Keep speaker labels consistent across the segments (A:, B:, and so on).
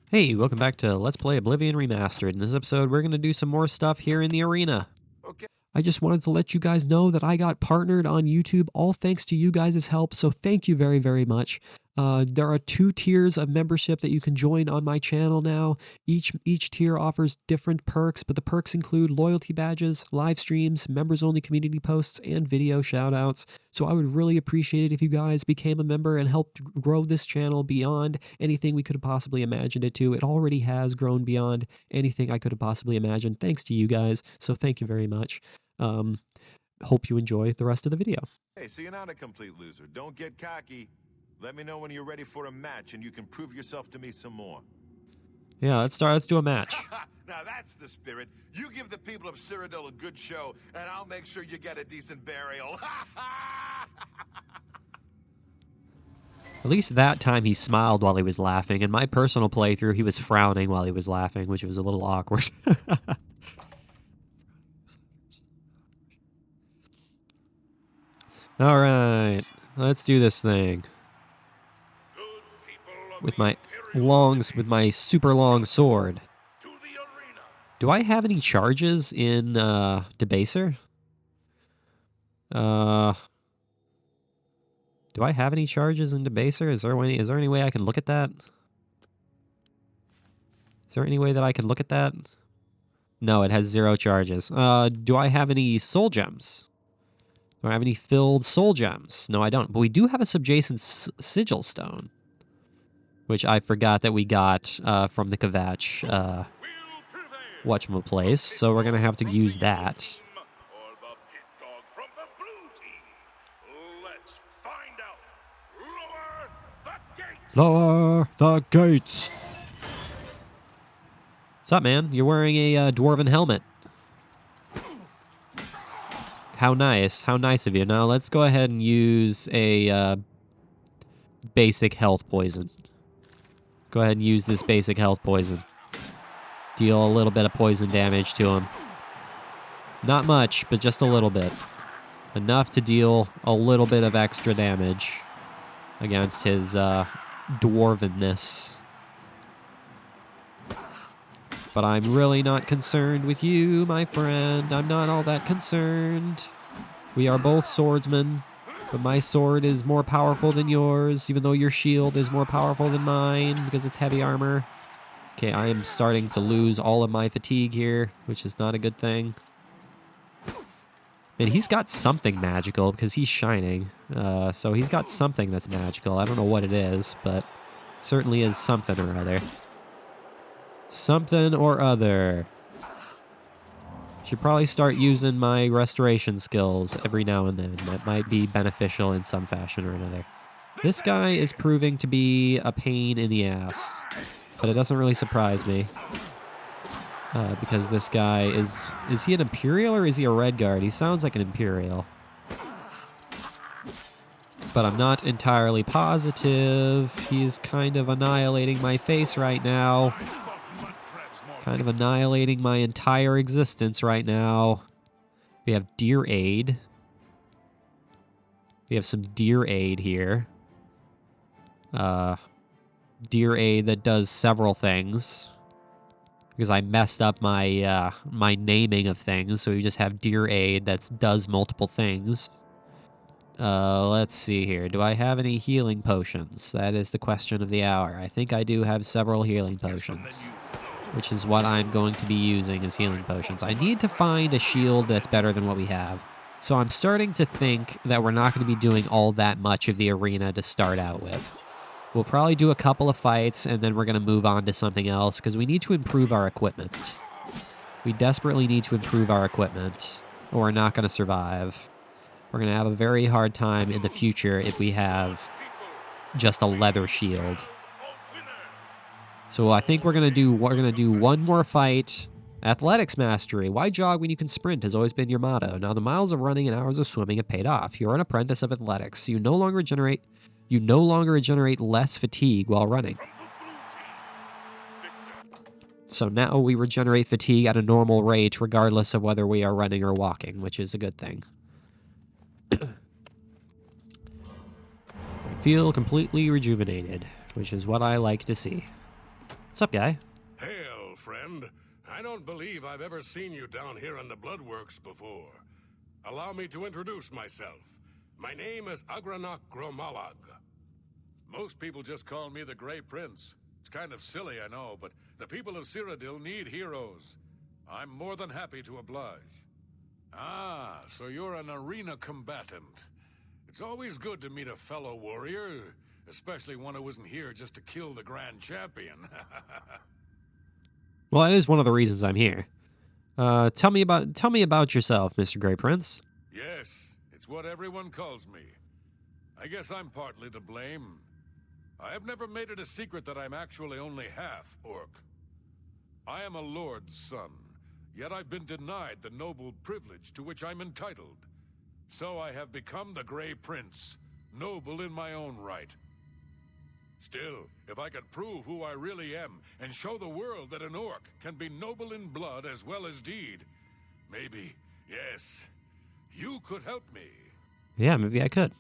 A: Hey, welcome back to Let's Play Oblivion Remastered. In this episode, we're going to do some more stuff here in the arena.
B: Okay.
A: I just wanted to let you guys know that I got partnered on YouTube, all thanks to you guys' help, so thank you very, very much. There are 2 tiers of membership that you can join on my channel now. Each tier offers different perks, but the perks include loyalty badges, live streams, members-only community posts, and video shoutouts. So I would really appreciate it if you guys became a member and helped grow this channel beyond anything we could have possibly imagined it to. It already has grown beyond anything I could have possibly imagined, thanks to you guys, so thank you very much. Hope you enjoy the rest of the video.
B: Hey, so you're not a complete loser. Don't get cocky. Let me know when you're ready for a match and you can prove yourself to me some more.
A: Yeah, let's do a match.
B: Now that's the spirit. You give the people of Cyrodiil a good show, and I'll make sure you get a decent burial.
A: At least that time he smiled while he was laughing. In my personal playthrough, he was frowning while he was laughing, which was a little awkward. All right, let's do this thing. With my super long sword. Do I have any charges in Debaser? Do I have any charges in Debaser? Is there any way I can look at that? Is there any way that I can look at that? No, it has 0 charges. Do I have any soul gems? Do I have any filled soul gems? No, I don't. But we do have a subjacent sigil stone, which I forgot that we got from the Kvatch whatchamacallit, so we're going to have to use that. Lower the gates! What's up, man? You're wearing a dwarven helmet. How nice. How nice of you. Now, let's go ahead and use a basic health poison. Let's go ahead and use this basic health poison. Deal a little bit of poison damage to him. Not much, but just a little bit. Enough to deal a little bit of extra damage against his dwarvenness. But I'm really not concerned with you, my friend. I'm not all that concerned. We are both swordsmen, but my sword is more powerful than yours, even though your shield is more powerful than mine because it's heavy armor. Okay, I am starting to lose all of my fatigue here, which is not a good thing. And he's got something magical because he's shining. So he's got something that's magical. I don't know what it is, but it certainly is something or other. Something or other. Should probably start using my restoration skills every now and then. That might be beneficial in some fashion or another. This guy is proving to be a pain in the ass, but it doesn't really surprise me. Because this guy is he an Imperial or is he a Red Guard? He sounds like an Imperial. But I'm not entirely positive. He's kind of annihilating my face right now. Kind of annihilating my entire existence right now. We have Deer Aid. We have some Deer Aid here. Deer Aid that does several things. Because I messed up my my naming of things, so we just have Deer Aid that does multiple things. Let's see here. Do I have any healing potions? That is the question of the hour. I think I do have several healing potions, which is what I'm going to be using as healing potions. I need to find a shield that's better than what we have. So I'm starting to think that we're not going to be doing all that much of the arena to start out with. We'll probably do a couple of fights, and then we're going to move on to something else, because we need to improve our equipment. We desperately need to improve our equipment, or we're not going to survive. We're going to have a very hard time in the future if we have just a leather shield. So I think we're going to do one more fight. Athletics mastery. Why jog when you can sprint has always been your motto. Now the miles of running and hours of swimming have paid off. You're an apprentice of athletics. You no longer generate less fatigue while running. So now we regenerate fatigue at a normal rate regardless of whether we are running or walking, which is a good thing. I feel completely rejuvenated, which is what I like to see. What's up, guy?
C: Hail, friend. I don't believe I've ever seen you down here in the Bloodworks before. Allow me to introduce myself. My name is Agranok Gromalag. Most people just call me the Grey Prince. It's kind of silly, I know, but the people of Cyrodiil need heroes. I'm more than happy to oblige. Ah, so you're an arena combatant. It's always good to meet a fellow warrior, especially one who isn't here just to kill the Grand Champion.
A: Well, that is one of the reasons I'm here. Tell me about yourself, Mr. Grey Prince.
C: Yes, it's what everyone calls me. I guess I'm partly to blame. I have never made it a secret that I'm actually only half orc. I am a lord's son, yet I've been denied the noble privilege to which I'm entitled. So I have become the Grey Prince, noble in my own right. Still, if I could prove who I really am and show the world that an orc can be noble in blood as well as deed, maybe, yes, you could help me.
A: Yeah, maybe I could.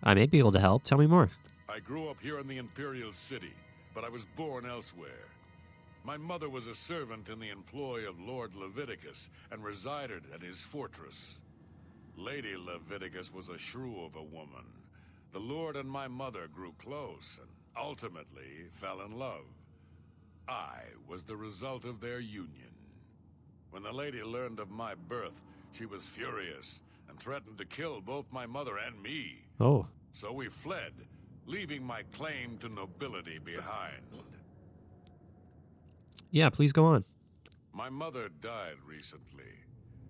A: I may be able to help. Tell me more.
C: I grew up here in the Imperial City, but I was born elsewhere. My mother was a servant in the employ of Lord Leviticus and resided at his fortress. Lady Leviticus was a shrew of a woman. The Lord and my mother grew close and ultimately fell in love. I was the result of their union. When the lady learned of my birth, she was furious and threatened to kill both my mother and me.
A: Oh.
C: So we fled, leaving my claim to nobility behind.
A: Yeah, please go on.
C: My mother died recently.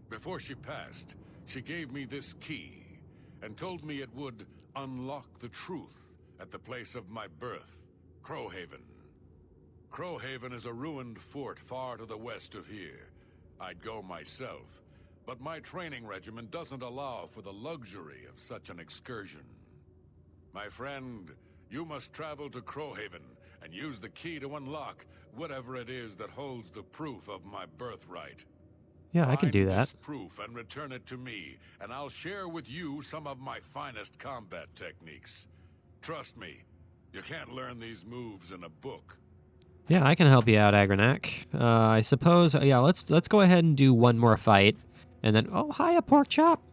C: Before she passed, she gave me this key and told me it would unlock the truth at the place of my birth, Crowhaven. Crowhaven is a ruined fort far to the west of here. I'd go myself, but my training regimen doesn't allow for the luxury of such an excursion. My friend, you must travel to Crowhaven and use the key to unlock whatever it is that holds the proof of my birthright.
A: Yeah, I can do
C: Find
A: that.
C: this proof and return it to me, and I'll share with you some of my finest combat techniques. Trust me, you can't learn these moves in a book.
A: Yeah, I can help you out, Agranak. I suppose. Yeah, let's go ahead and do one more fight, and then. Oh, hiya, Pork Chop.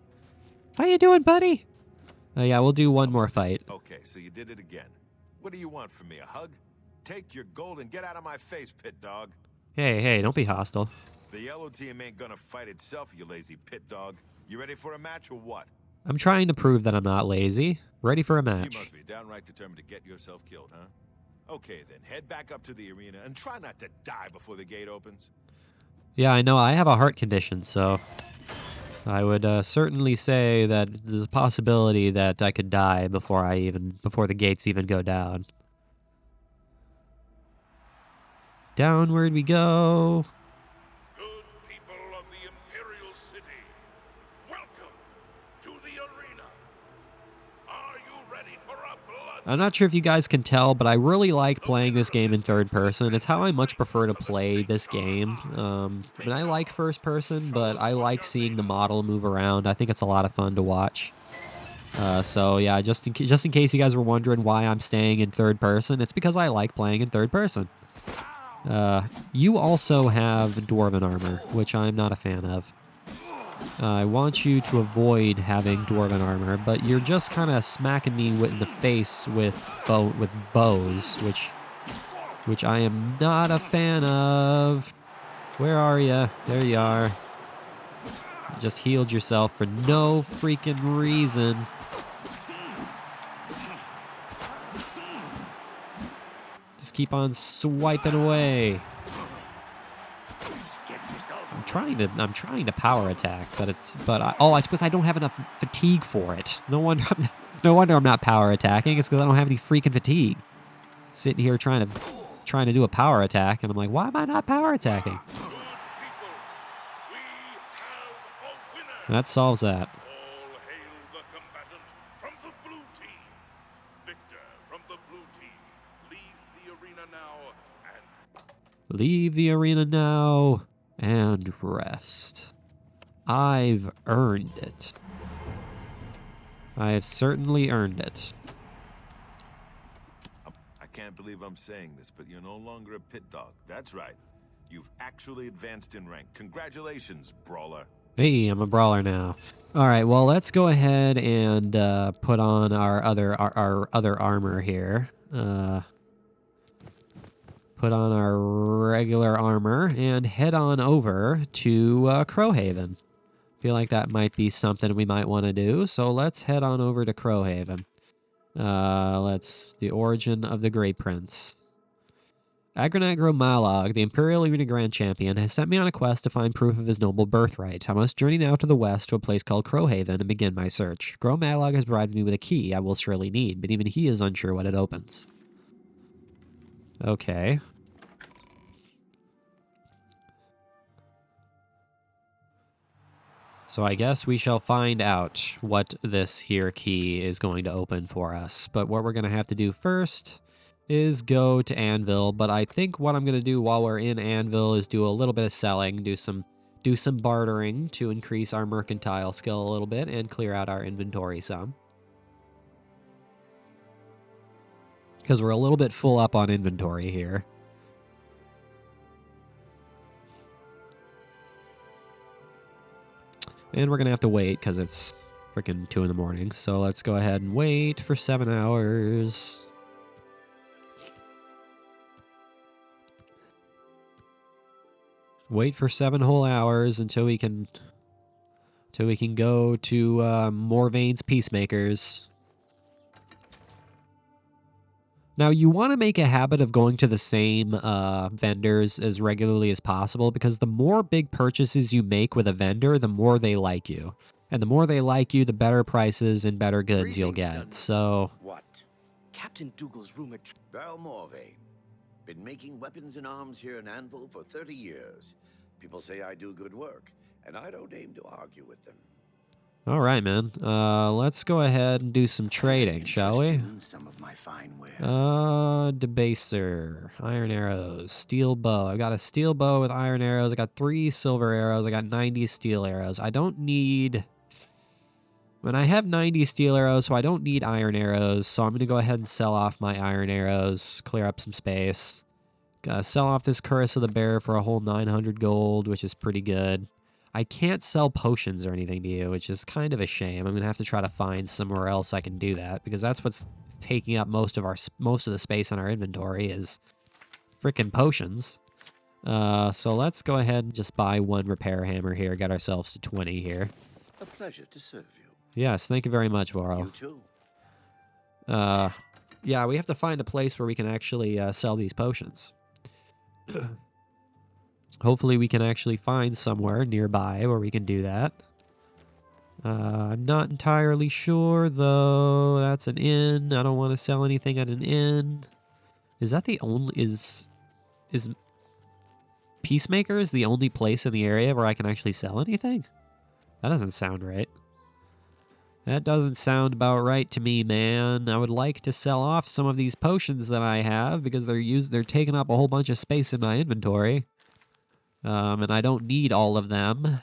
A: How you doing, buddy? Yeah, we'll do one more fight.
B: Okay, so you did it again. What do you want from me, a hug? Take your gold and get out of my face, pit dog.
A: Hey, don't be hostile.
B: The yellow team ain't gonna fight itself, you lazy pit dog. You ready for a match or what?
A: I'm trying to prove that I'm not lazy. Ready for a match.
B: You must be downright determined to get yourself killed, huh? Okay then, head back up to the arena and try not to die before the gate opens.
A: Yeah, I know. I have a heart condition, so I would certainly say that there's a possibility that I could die before the gates even go down. Downward we go.
C: Good people of the Imperial City, welcome to the arena. Are you ready for a blood?
A: I'm not sure if you guys can tell, but I really like playing this game in third person. It's how I much prefer to play this game. I mean, I like first person, but I like seeing the model move around. I think it's a lot of fun to watch. So yeah, just in case you guys were wondering why I'm staying in third person, it's because I like playing in third person. You also have Dwarven armor, which I'm not a fan of. I want you to avoid having Dwarven armor, but you're just kind of smacking me in the face with bows, which I am not a fan of. Where are you? There you are. You just healed yourself for no freaking reason. Just keep on swiping away. I'm trying to power attack, but I suppose I don't have enough fatigue for it. No wonder I'm not power attacking. It's because I don't have any freaking fatigue. Sitting here trying to do a power attack, and I'm like, why am I not power attacking? That solves that.
C: All hail the combatant from the blue team. Victor from the blue team. Leave the arena now and
A: Leave the arena now and rest. I've earned it. I have certainly earned it.
B: I can't believe I'm saying this, but you're no longer a pit dog. That's right. You've actually advanced in rank. Congratulations, brawler.
A: Hey, I'm a brawler now. All right, well, let's go ahead and put on our other armor here. Put on our regular armor and head on over to Crowhaven. Feel like that might be something we might want to do, so let's head on over to Crowhaven. The origin of the Grey Prince. Agronagro Malog, the Imperial Arena Grand Champion, has sent me on a quest to find proof of his noble birthright. I must journey now to the west to a place called Crowhaven and begin my search. Gro Malog has provided me with a key I will surely need, but even he is unsure what it opens. Okay. So I guess we shall find out what this here key is going to open for us. But what we're going to have to do first is go to Anvil. But I think what I'm going to do while we're in Anvil is do a little bit of selling, do some bartering to increase our mercantile skill a little bit and clear out our inventory some. Because we're a little bit full up on inventory here. And we're going to have to wait because it's freaking 2 in the morning. So let's go ahead and wait for 7 hours. Wait for 7 whole hours until we can go to Morvaine's Peacemakers. Now, you want to make a habit of going to the same vendors as regularly as possible, because the more big purchases you make with a vendor, the more they like you. And the more they like you, the better prices and better goods you'll get. So...
D: What? Captain Dougal's rumored...
E: Val Morvaine. Been making weapons and arms here in Anvil for 30 years. People say I do good work, and I don't aim to argue with them.
A: All right, man. Let's go ahead and do some trading, shall we?
D: Some of my fine ware.
A: Debaser, iron arrows, steel bow. I've got a steel bow with iron arrows. I got 3 silver arrows. I got 90 steel arrows. I don't need... And I have 90 steel arrows, so I don't need iron arrows. So I'm going to go ahead and sell off my iron arrows, clear up some space. Gotta sell off this Curse of the Bear for a whole 900 gold, which is pretty good. I can't sell potions or anything to you, which is kind of a shame. I'm going to have to try to find somewhere else I can do that, because that's what's taking up most of the space in our inventory is frickin' potions. So let's go ahead and just buy 1 repair hammer here, get ourselves to 20 here.
E: A pleasure to serve you.
A: Yes, thank you very much, Voro.
E: You too.
A: Yeah, we have to find a place where we can actually sell these potions. Hopefully we can actually find somewhere nearby where we can do that. I'm not entirely sure, though. That's an inn. I don't want to sell anything at an inn. Is that the only... Is Peacemakers the only place in the area where I can actually sell anything? That doesn't sound right. That doesn't sound about right to me, man. I would like to sell off some of these potions that I have because they're taking up a whole bunch of space in my inventory. And I don't need all of them.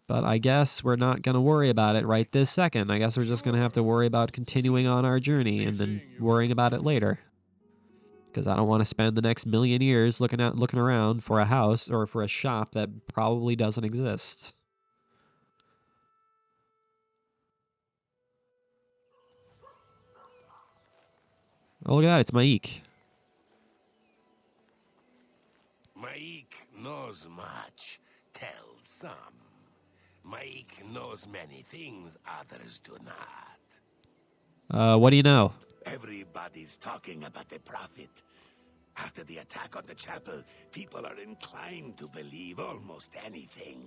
A: But I guess we're not going to worry about it right this second. I guess we're just going to have to worry about continuing on our journey and then worrying about it later. Because I don't want to spend the next million years looking around for a house or for a shop that probably doesn't exist. Oh, look at that. It's Maik.
F: Maik knows much, tells some. Maik knows many things others do not.
A: What do you know?
F: Everybody's talking about the Prophet. After the attack on the chapel, people are inclined to believe almost anything.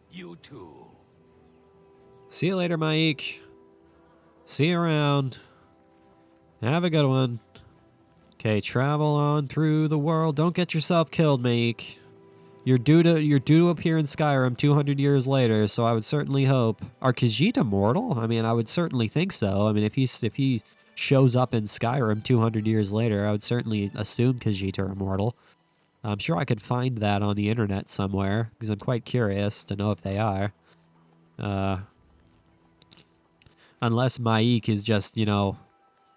F: You too.
A: See you later, Maik. See you around. Have a good one. Okay, travel on through the world. Don't get yourself killed, Maik. You're due to appear in Skyrim 200 years later, so I would certainly hope. Are Khajiit immortal? I mean, I would certainly think so. I mean, if he shows up in Skyrim 200 years later, I would certainly assume Khajiit are immortal. I'm sure I could find that on the internet somewhere, because I'm quite curious to know if they are. Unless Maik is just, you know,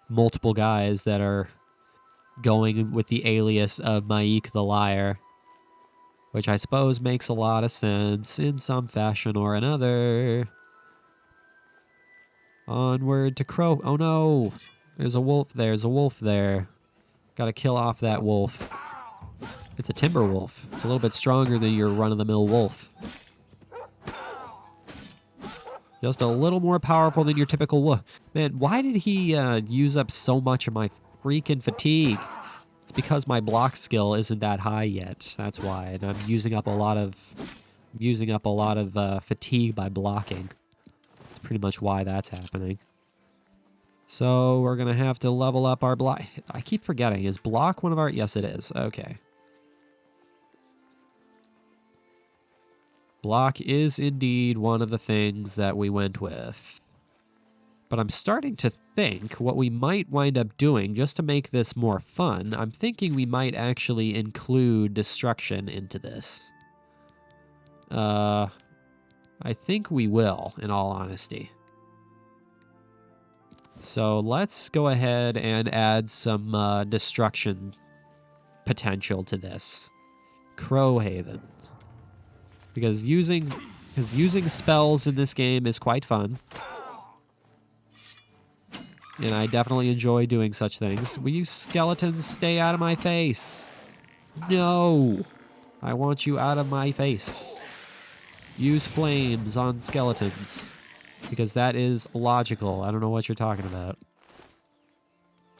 A: multiple guys that are going with the alias of Maik the Liar, which I suppose makes a lot of sense in some fashion or another. Onward to Crow. Oh no! There's a wolf there. There's a wolf there. Gotta kill off that wolf. It's a timber wolf. It's a little bit stronger than your run-of-the-mill wolf. Just a little more powerful than your typical wolf. Man, why did he use up so much of my freaking fatigue? It's because my block skill isn't that high yet. That's why. And I'm using up a lot of fatigue by blocking. That's pretty much why that's happening. So we're gonna have to level up our block. I keep forgetting. Is block one of our? Yes, it is. Okay. Block is indeed one of the things that we went with. But I'm starting to think what we might wind up doing, just to make this more fun, I'm thinking we might actually include destruction into this. I think we will, in all honesty. So let's go ahead and add some destruction potential to this. Crowhaven. Because using spells in this game is quite fun. And I definitely enjoy doing such things. Will you skeletons stay out of my face? No! I want you out of my face. Use flames on skeletons. Because that is logical. I don't know what you're talking about.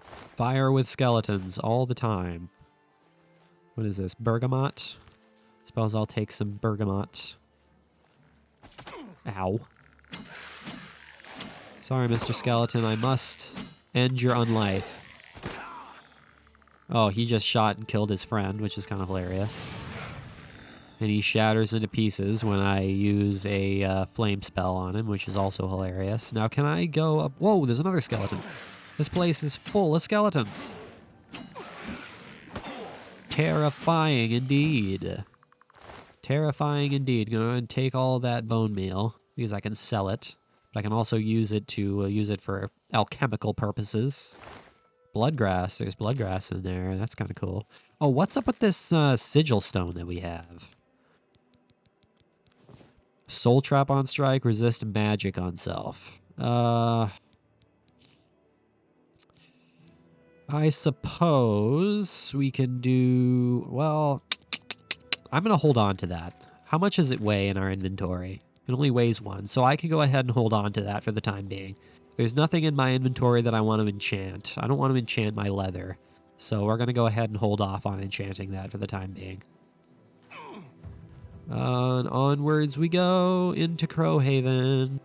A: Fire with skeletons all the time. What is this? Bergamot? Suppose I'll take some bergamot. Ow. Sorry, Mr. Skeleton, I must end your unlife. Oh, he just shot and killed his friend, which is kind of hilarious. And he shatters into pieces when I use a flame spell on him, which is also hilarious. Now, can I go up? Whoa, there's another skeleton. This place is full of skeletons. Terrifying indeed. Terrifying indeed. Gonna go ahead and take all that bone meal because I can sell it. But I can also use it to use it for alchemical purposes. Bloodgrass. There's bloodgrass in there. That's kind of cool. Oh, what's up with this sigil stone that we have? Soul trap on strike. Resist magic on self. I suppose we can do... Well, I'm going to hold on to that. How much does it weigh in our inventory? It only weighs 1, so I can go ahead and hold on to that for the time being. There's nothing in my inventory that I want to enchant. I don't want to enchant my leather. So we're going to go ahead and hold off on enchanting that for the time being. And onwards we go into Crowhaven.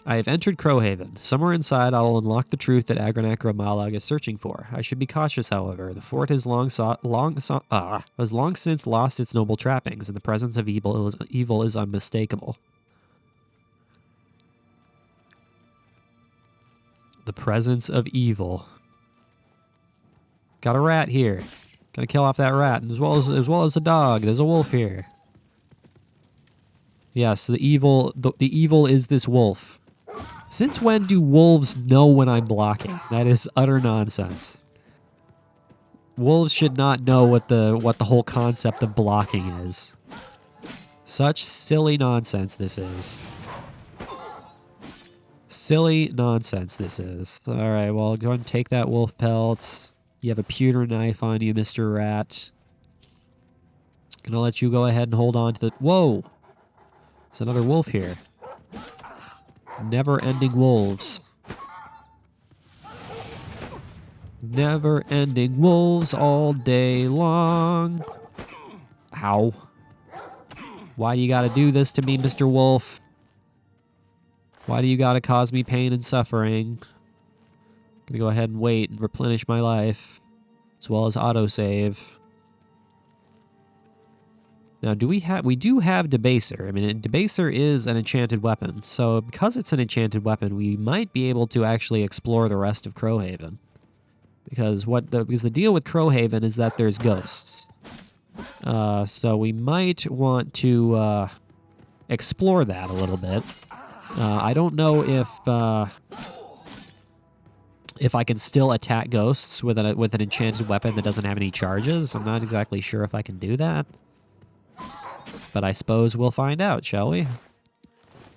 A: I have entered Crowhaven. Somewhere inside, I will unlock the truth that Agranak Malag is searching for. I should be cautious, however. The fort has long since lost its noble trappings, and the presence of evil is unmistakable. The presence of evil. Got a rat here. Gonna kill off that rat, as well as a dog. There's a wolf here. Yes, the evil is this wolf. Since when do wolves know when I'm blocking? That is utter nonsense. Wolves should not know what the whole concept of blocking is. Such silly nonsense this is. Silly nonsense this is. Alright, well, go ahead and take that wolf pelt. You have a pewter knife on you, Mr. Rat. Gonna let you go ahead and hold on to the... Whoa! There's another wolf here. Never-ending wolves. Never-ending wolves all day long. Ow. Why do you gotta do this to me, Mr. Wolf? Why do you gotta cause me pain and suffering? I'm gonna go ahead and wait and replenish my life, as well as autosave. Now, we do have Debaser. I mean, Debaser is an enchanted weapon, so because it's an enchanted weapon, we might be able to actually explore the rest of Crowhaven. Because the deal with Crowhaven is that there's ghosts. So we might want to explore that a little bit. I don't know if I can still attack ghosts with an enchanted weapon that doesn't have any charges. I'm not exactly sure if I can do that. But I suppose we'll find out, shall we?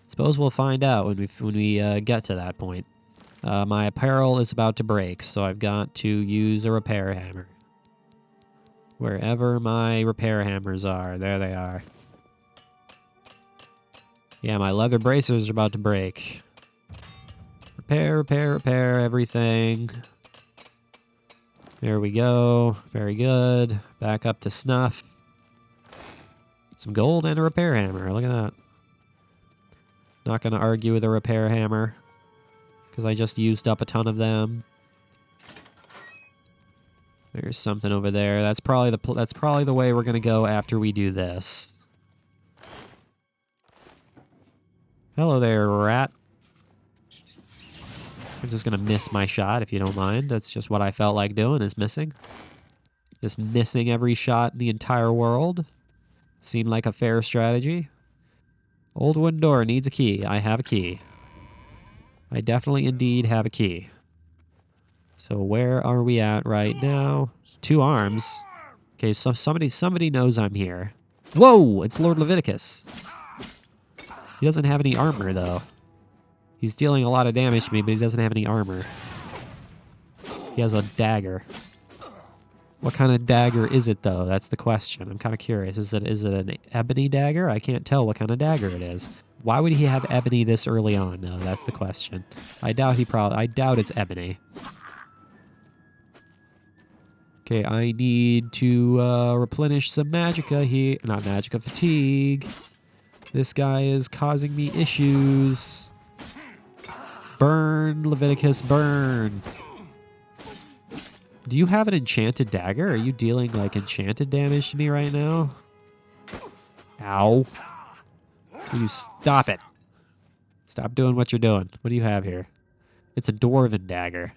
A: Suppose we'll find out when we get to that point. My apparel is about to break, so I've got to use a repair hammer. Wherever my repair hammers are, there they are. Yeah, my leather bracers are about to break. Repair, repair, repair everything. There we go. Very good. Back up to snuff. Some gold and a repair hammer. Look at that. Not going to argue with a repair hammer because I just used up a ton of them. There's something over there. That's probably the way we're going to go after we do this. Hello there, rat. I'm just going to miss my shot if you don't mind. That's just what I felt like doing, is missing. Just missing every shot in the entire world. Seemed like a fair strategy. Old wooden door needs a key. I have a key. I definitely indeed have a key. So where are we at right now? 2 arms. Okay, so somebody knows I'm here. Whoa! It's Lord Leviticus. He doesn't have any armor, though. He's dealing a lot of damage to me, but he doesn't have any armor. He has a dagger. What kind of dagger is it, though? That's the question. I'm kind of curious. Is it an ebony dagger? I can't tell what kind of dagger it is. Why would he have ebony this early on? No, that's the question. I doubt it's ebony. Okay, I need to replenish some magicka here. Not magicka, fatigue. This guy is causing me issues. Burn, Leviticus, burn. Do you have an enchanted dagger? Are you dealing, like, enchanted damage to me right now? Ow. Will you stop it? Stop doing what you're doing. What do you have here? It's a dwarven dagger.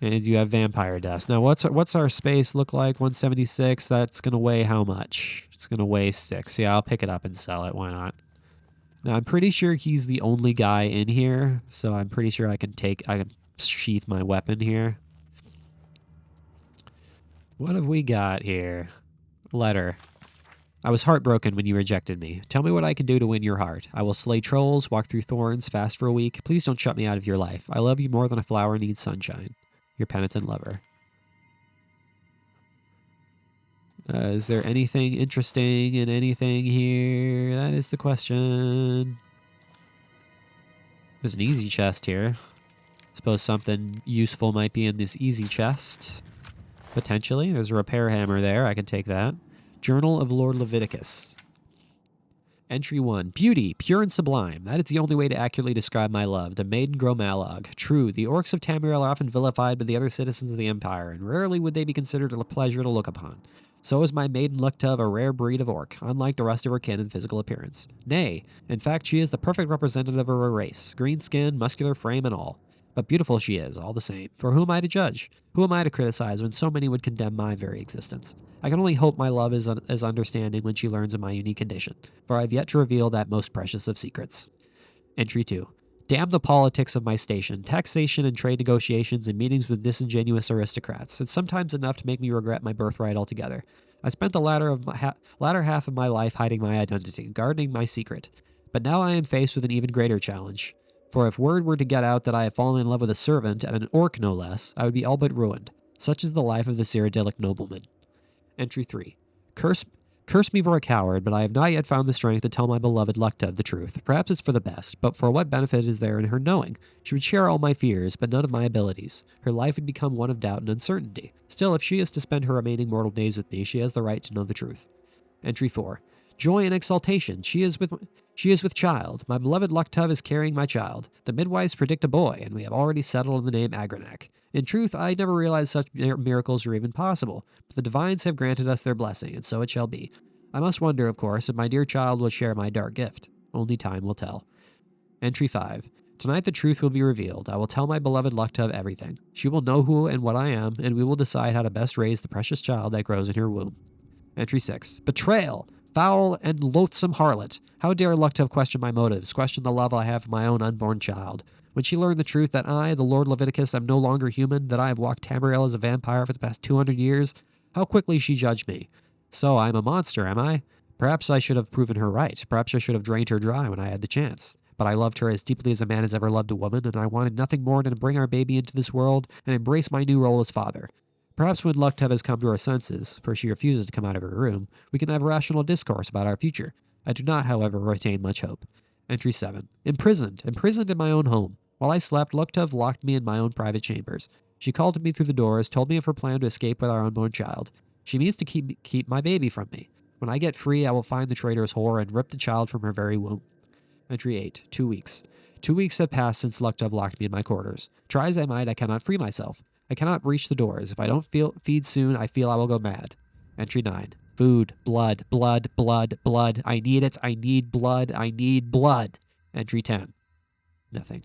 A: And you have vampire dust. Now, what's our space look like? 176. That's going to weigh how much? It's going to weigh 6. Yeah, I'll pick it up and sell it. Why not? Now, I'm pretty sure he's the only guy in here, so I'm pretty sure I can sheath my weapon here. What have we got here? Letter. I was heartbroken when you rejected me. Tell me what I can do to win your heart. I will slay trolls, walk through thorns, fast for a week. Please don't shut me out of your life. I love you more than a flower needs sunshine. Your penitent lover. Is there anything interesting in anything here? That is the question. There's an easy chest here. Suppose something useful might be in this easy chest. Potentially. There's a repair hammer there. I can take that. Journal of Lord Leviticus. Entry 1. Beauty, pure and sublime. That is the only way to accurately describe my love. The maiden Gromalog. True, the orcs of Tamriel are often vilified by the other citizens of the Empire, and rarely would they be considered a pleasure to look upon. So is my maiden Luktov a rare breed of orc, unlike the rest of her kin in physical appearance. Nay, in fact, she is the perfect representative of her race. Green skin, muscular frame, and all. But beautiful she is, all the same. For who am I to judge? Who am I to criticize when so many would condemn my very existence? I can only hope my love is understanding when she learns of my unique condition, for I have yet to reveal that most precious of secrets. Entry 2. Damn the politics of my station, taxation and trade negotiations and meetings with disingenuous aristocrats. It's sometimes enough to make me regret my birthright altogether. I spent the latter half of my life hiding my identity, guarding my secret. But now I am faced with an even greater challenge. For if word were to get out that I have fallen in love with a servant, and an orc no less, I would be all but ruined. Such is the life of the Cyrodiilic nobleman. Entry 3. Curse me for a coward, but I have not yet found the strength to tell my beloved Luktov the truth. Perhaps it's for the best, but for what benefit is there in her knowing? She would share all my fears, but none of my abilities. Her life would become one of doubt and uncertainty. Still, if she is to spend her remaining mortal days with me, she has the right to know the truth. Entry 4. Joy and exultation. She is with child. My beloved Luktov is carrying my child. The midwives predict a boy, and we have already settled on the name Agranak. In truth, I never realized such miracles are even possible, but the divines have granted us their blessing, and so it shall be. I must wonder, of course, if my dear child will share my dark gift. Only time will tell. Entry 5. Tonight the truth will be revealed. I will tell my beloved Luctov everything. She will know who and what I am, and we will decide how to best raise the precious child that grows in her womb. Entry 6. Betrayal! Foul and loathsome harlot! How dare Luctov question my motives, question the love I have for my own unborn child? When she learned the truth that I, the Lord Leviticus, am no longer human, that I have walked Tamriel as a vampire for the past 200 years, how quickly she judged me. So I'm a monster, am I? Perhaps I should have proven her right. Perhaps I should have drained her dry when I had the chance. But I loved her as deeply as a man has ever loved a woman, and I wanted nothing more than to bring our baby into this world and embrace my new role as father. Perhaps when Luctov has come to her senses, for she refuses to come out of her room, we can have rational discourse about our future. I do not, however, retain much hope. Entry 7. Imprisoned in my own home. While I slept, Luctov locked me in my own private chambers. She called to me through the doors, told me of her plan to escape with our unborn child. She means to keep my baby from me. When I get free, I will find the traitorous whore and rip the child from her very womb. Entry 8. 2 weeks. 2 weeks have passed since Luctov locked me in my quarters. Try as I might, I cannot free myself. I cannot reach the doors. If I don't feed soon, I feel I will go mad. Entry 9. Food. Blood. Blood. Blood. Blood. I need it. I need blood. I need blood. Entry 10. Nothing.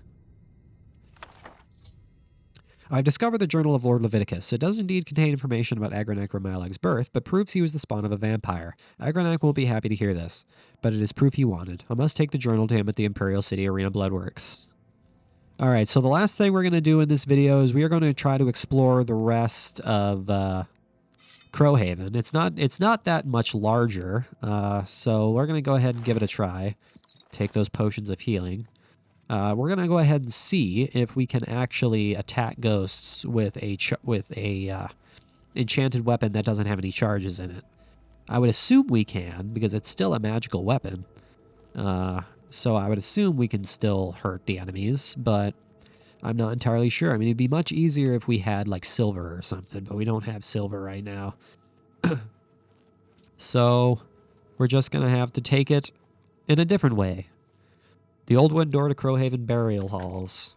A: I've discovered the Journal of Lord Leviticus. It does indeed contain information about Agranak Romalag's birth, but proves he was the spawn of a vampire. Agranak won't be happy to hear this, but it is proof he wanted. I must take the journal to him at the Imperial City Arena Bloodworks. Alright, so the last thing we're going to do in this video is we are going to try to explore the rest of Crowhaven. It's not that much larger, so we're going to go ahead and give it a try. Take those potions of healing. We're going to go ahead and see if we can actually attack ghosts with a enchanted weapon that doesn't have any charges in it. I would assume we can, because it's still a magical weapon. So I would assume we can still hurt the enemies, but I'm not entirely sure. I mean, it'd be much easier if we had, like, silver or something, but we don't have silver right now. So we're just going to have to take it in a different way. The old wooden door to Crowhaven Burial Halls.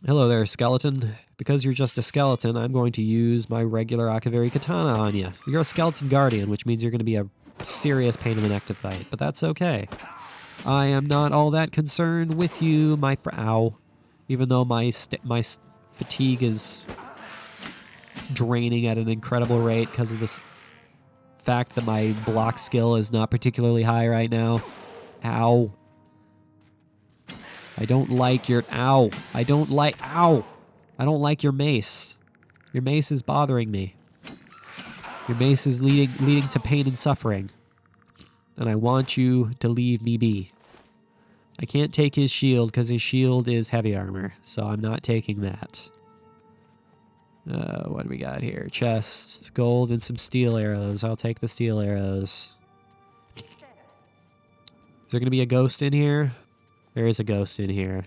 A: Hello there, skeleton. Because you're just a skeleton, I'm going to use my regular Akaviri katana on you. You're a skeleton guardian, which means you're going to be a serious pain in the neck to fight, but that's okay. I am not all that concerned with you, my ow. Even though my fatigue is draining at an incredible rate because of this fact that my block skill is not particularly high right now. Ow. I don't like your... Ow. I don't like... Ow. I don't like your mace. Your mace is bothering me. Your mace is leading to pain and suffering. And I want you to leave me be. I can't take his shield because his shield is heavy armor, so I'm not taking that. What do we got here? Chests, gold, and some steel arrows. I'll take the steel arrows. Is there going to be a ghost in here? There is a ghost in here.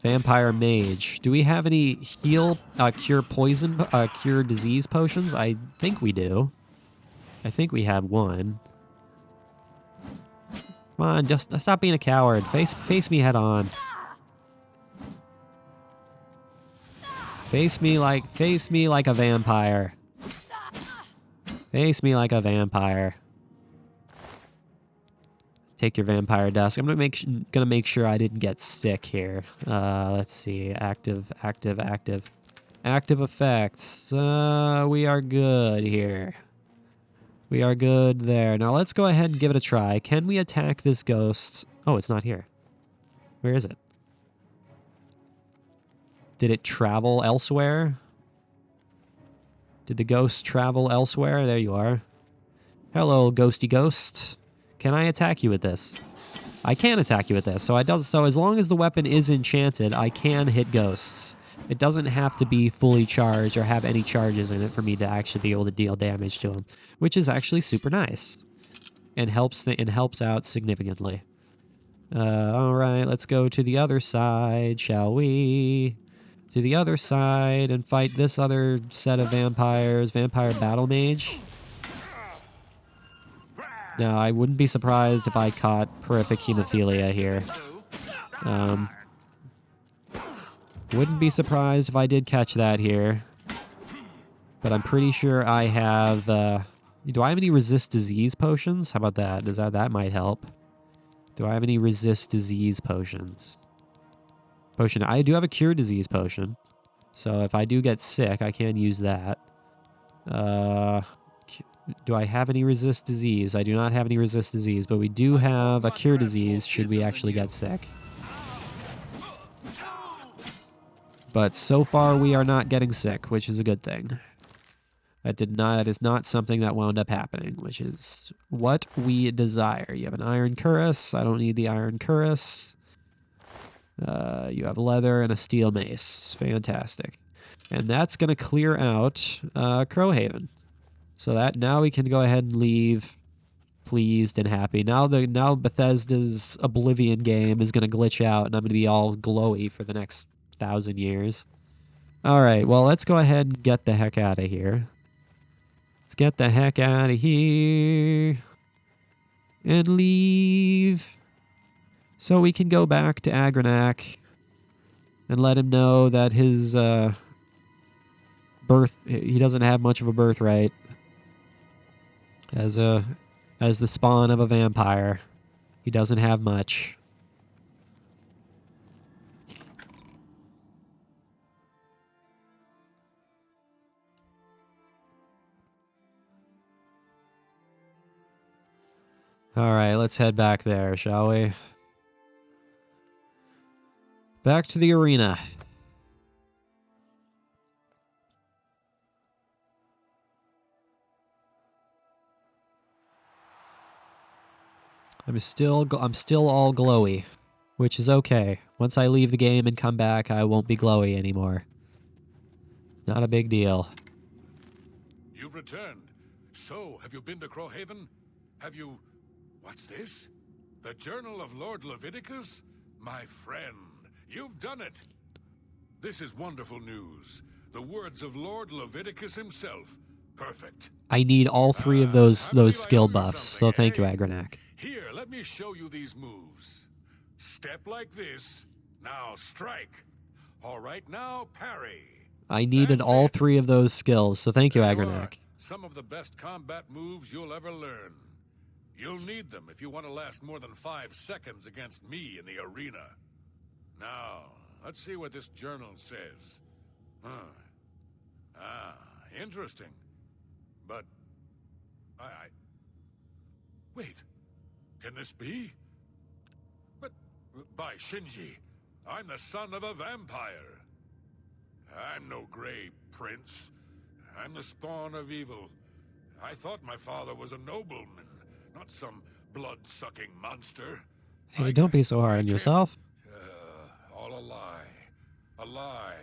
A: Vampire mage. Do we have any cure poison, cure disease potions? I think we do. I think we have one. Come on, just stop being a coward. Face me head on. Face me like a vampire. Face me like a vampire. Take your vampire dust. I'm gonna make sure I didn't get sick here. Let's see. Active effects. We are good here. We are good there. Now let's go ahead and give it a try. Can we attack this ghost? Oh, it's not here. Where is it? Did it travel elsewhere? Did the ghost travel elsewhere? There you are. Hello, ghosty ghost. Can I attack you with this? I can attack you with this. So as long as the weapon is enchanted, I can hit ghosts. It doesn't have to be fully charged or have any charges in it for me to actually be able to deal damage to them, which is actually super nice and helps out significantly. All right, let's go to the other side, shall we? To the other side and fight this other set of vampires. Vampire Battle Mage. Now, I wouldn't be surprised if I caught horrific hemophilia here. Wouldn't be surprised if I did catch that here. But I'm pretty sure I have... do I have any resist disease potions? How about that? That might help. Do I have any resist disease potions? I do have a cure disease potion. So if I do get sick, I can use that. Do I have any resist disease? I do not have any resist disease, but we do have a cure disease should we actually get sick. But so far we are not getting sick, which is a good thing. That is not something that wound up happening, which is what we desire. You have an iron cuirass. I don't need the iron cuirass. You have leather and a steel mace. Fantastic. And that's going to clear out Crowhaven. So that now we can go ahead and leave pleased and happy. Now Bethesda's Oblivion game is going to glitch out and I'm going to be all glowy for the next 1,000 years. All right, well, let's go ahead and get the heck out of here. Let's get the heck out of here and leave so we can go back to Agranak and let him know that his he doesn't have much of a birthright as the spawn of a vampire. He doesn't have much. All right, let's head back there, shall we? Back to the arena. I'm still all glowy, which is okay. Once I leave the game and come back, I won't be glowy anymore. Not a big deal.
C: You've returned. So, have you been to Crowhaven? Have you... What's this? The Journal of Lord Leviticus? My friend, you've done it. This is wonderful news. The words of Lord Leviticus himself. Perfect.
A: I need all three of those skill buffs, so thank you, Agranak.
C: Here, let me show you these moves. Step like this. Now strike. All right, now parry.
A: I needed all three of those skills, so thank you, Agranak.
C: Some of the best combat moves you'll ever learn. You'll need them if you want to last more than 5 seconds against me in the arena. Now, let's see what this journal says. Interesting. But... Wait. Can this be? But... By Shinji, I'm the son of a vampire. I'm no gray prince. I'm the spawn of evil. I thought my father was a nobleman, not some blood-sucking monster.
A: Hey, don't be so hard on yourself.
C: All a lie. A lie.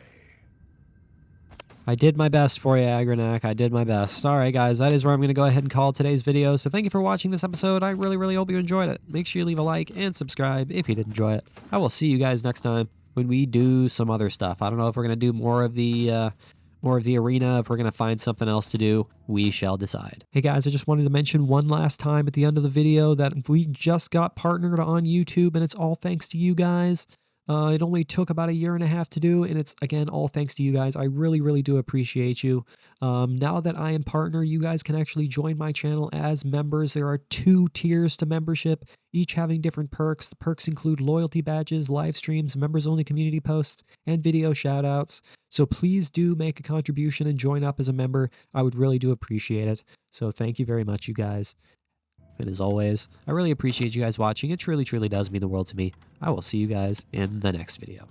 A: I did my best for you, Agranak. I did my best. All right, guys, that is where I'm going to go ahead and call today's video. So thank you for watching this episode. I really, really hope you enjoyed it. Make sure you leave a like and subscribe if you did enjoy it. I will see you guys next time when we do some other stuff. I don't know if we're going to do more of the arena, if we're going to find something else to do. We shall decide. Hey guys, I just wanted to mention one last time at the end of the video that we just got partnered on YouTube, and it's all thanks to you guys. It only took about 1.5 years to do, and it's, again, all thanks to you guys. I really, really do appreciate you. Now that I am partner, you guys can actually join my channel as members. There are 2 tiers to membership, each having different perks. The perks include loyalty badges, live streams, members-only community posts, and video shoutouts. So please do make a contribution and join up as a member. I would really do appreciate it. So thank you very much, you guys. And as always, I really appreciate you guys watching. It truly, truly does mean the world to me. I will see you guys in the next video.